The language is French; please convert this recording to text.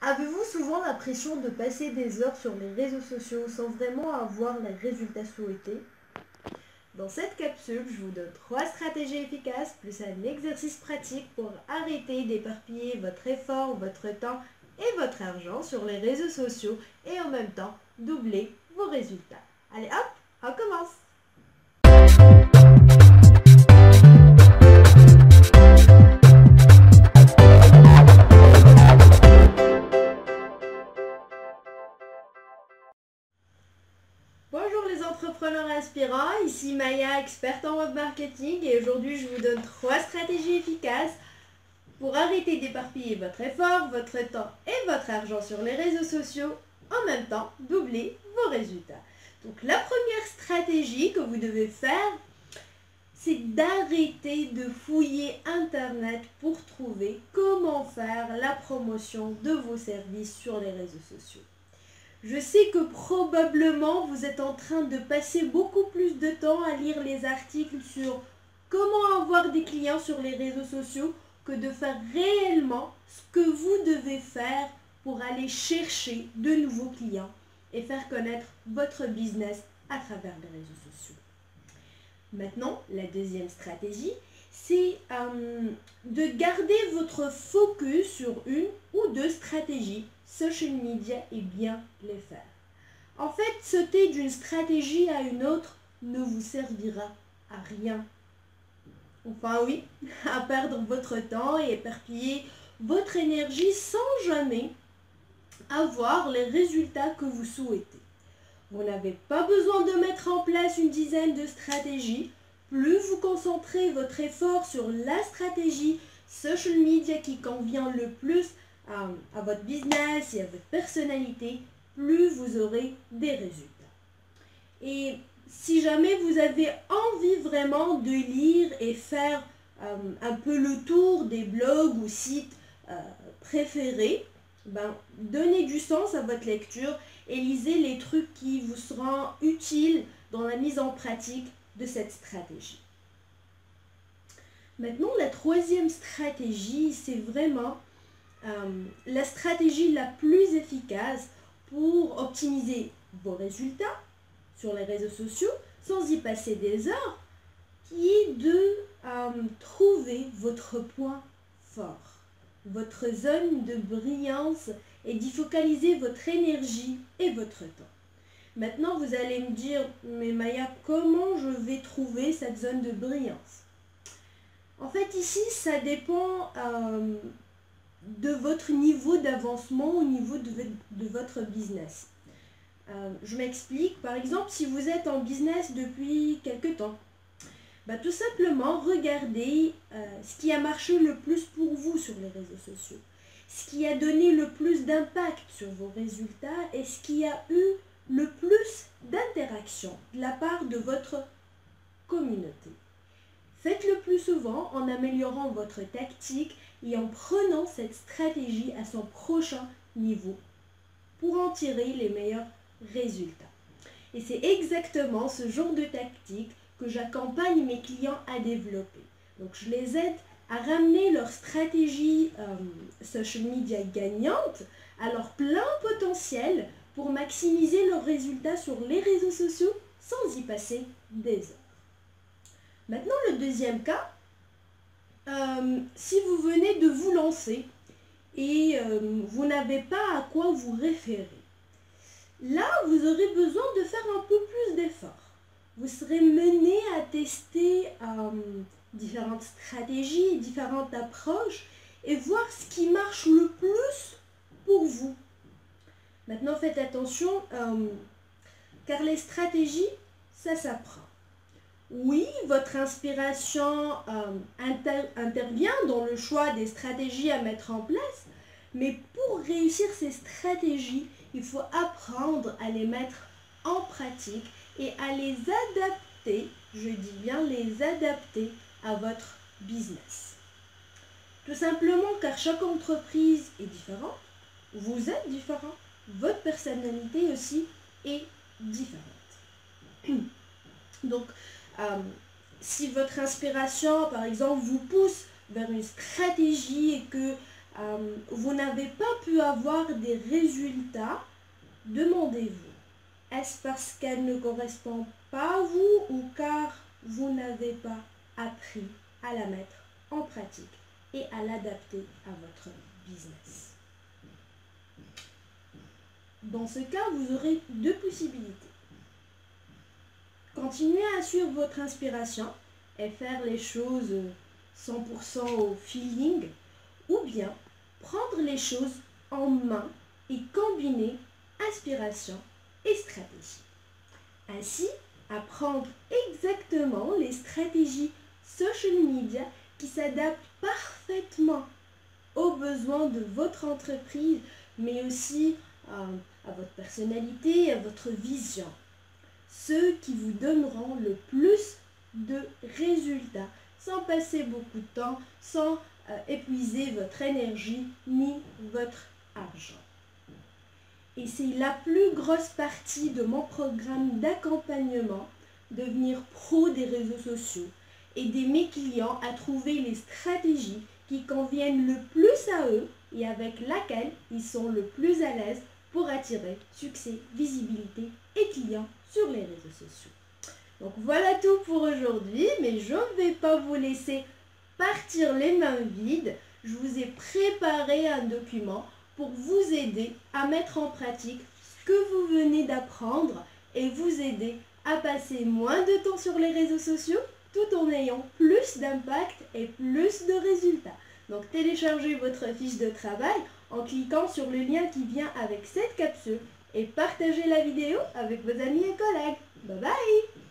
Avez-vous souvent l'impression de passer des heures sur les réseaux sociaux sans vraiment avoir les résultats souhaités? Dans cette capsule, je vous donne 3 stratégies efficaces plus un exercice pratique pour arrêter d'éparpiller votre effort, votre temps et votre argent sur les réseaux sociaux et en même temps doubler vos résultats. Allez hop, on commence! Bonjour les entrepreneurs inspirants, ici Maya, experte en web marketing et aujourd'hui je vous donne 3 stratégies efficaces pour arrêter d'éparpiller votre effort, votre temps et votre argent sur les réseaux sociaux, en même temps doubler vos résultats. Donc la première stratégie que vous devez faire, c'est d'arrêter de fouiller Internet pour trouver comment faire la promotion de vos services sur les réseaux sociaux. Je sais que probablement vous êtes en train de passer beaucoup plus de temps à lire les articles sur comment avoir des clients sur les réseaux sociaux que de faire réellement ce que vous devez faire pour aller chercher de nouveaux clients et faire connaître votre business à travers les réseaux sociaux. Maintenant, la deuxième stratégie, c'est de garder votre focus sur une ou deux stratégies social media et bien les faire. En fait, sauter d'une stratégie à une autre ne vous servira à rien. Enfin oui, à perdre votre temps et éparpiller votre énergie sans jamais avoir les résultats que vous souhaitez. Vous n'avez pas besoin de mettre en place une dizaine de stratégies. Plus vous concentrez votre effort sur la stratégie social media qui convient le plus à votre business et à votre personnalité, plus vous aurez des résultats. Et si jamais vous avez envie vraiment de lire et faire un peu le tour des blogs ou sites préférés, donnez du sens à votre lecture et lisez les trucs qui vous seront utiles dans la mise en pratique de cette stratégie. Maintenant, la troisième stratégie, c'est vraiment la stratégie la plus efficace pour optimiser vos résultats sur les réseaux sociaux sans y passer des heures, qui est de trouver votre point fort, votre zone de brillance et d'y focaliser votre énergie et votre temps. Maintenant, vous allez me dire, mais Maya, comment je vais trouver cette zone de brillance? En fait, ici, ça dépend de votre niveau d'avancement au niveau de votre business. Je m'explique. Par exemple, si vous êtes en business depuis quelque temps, tout simplement regardez ce qui a marché le plus pour vous sur les réseaux sociaux, ce qui a donné le plus d'impact sur vos résultats et ce qui a eu le plus d'interaction de la part de votre communauté. Faites-le plus souvent en améliorant votre tactique et en prenant cette stratégie à son prochain niveau pour en tirer les meilleurs résultats. Et c'est exactement ce genre de tactique que j'accompagne mes clients à développer. Donc je les aide à ramener leur stratégie social media gagnante à leur plein potentiel pour maximiser leurs résultats sur les réseaux sociaux sans y passer des heures. Maintenant, le deuxième cas, si vous venez de vous lancer et vous n'avez pas à quoi vous référer, là, vous aurez besoin de faire un peu plus d'efforts. Vous serez mené à tester différentes stratégies, différentes approches et voir ce qui marche le plus pour vous. Maintenant, faites attention, car les stratégies, ça s'apprend. Oui, votre inspiration intervient dans le choix des stratégies à mettre en place, mais pour réussir ces stratégies, il faut apprendre à les mettre en pratique et à les adapter, je dis bien les adapter à votre business. Tout simplement car chaque entreprise est différente, vous êtes différent, votre personnalité aussi est différente. Donc, si votre inspiration, par exemple, vous pousse vers une stratégie et que vous n'avez pas pu avoir des résultats, demandez-vous, est-ce parce qu'elle ne correspond pas à vous ou car vous n'avez pas appris à la mettre en pratique et à l'adapter à votre business? Dans ce cas, vous aurez deux possibilités. Continuez à suivre votre inspiration et faire les choses 100% au feeling, ou bien prendre les choses en main et combiner inspiration et stratégie. Ainsi, apprendre exactement les stratégies social media qui s'adaptent parfaitement aux besoins de votre entreprise, mais aussi à votre personnalité et à votre vision. Ceux qui vous donneront le plus de résultats sans passer beaucoup de temps, sans épuiser votre énergie ni votre argent. Et c'est la plus grosse partie de mon programme d'accompagnement, devenir pro des réseaux sociaux, aider mes clients à trouver les stratégies qui conviennent le plus à eux et avec laquelle ils sont le plus à l'aise pour attirer succès, visibilité et clients sur les réseaux sociaux. Donc voilà tout pour aujourd'hui, mais je ne vais pas vous laisser partir les mains vides. Je vous ai préparé un document pour vous aider à mettre en pratique ce que vous venez d'apprendre et vous aider à passer moins de temps sur les réseaux sociaux tout en ayant plus d'impact et plus de résultats. Donc téléchargez votre fiche de travail en cliquant sur le lien qui vient avec cette capsule et partagez la vidéo avec vos amis et collègues. Bye bye!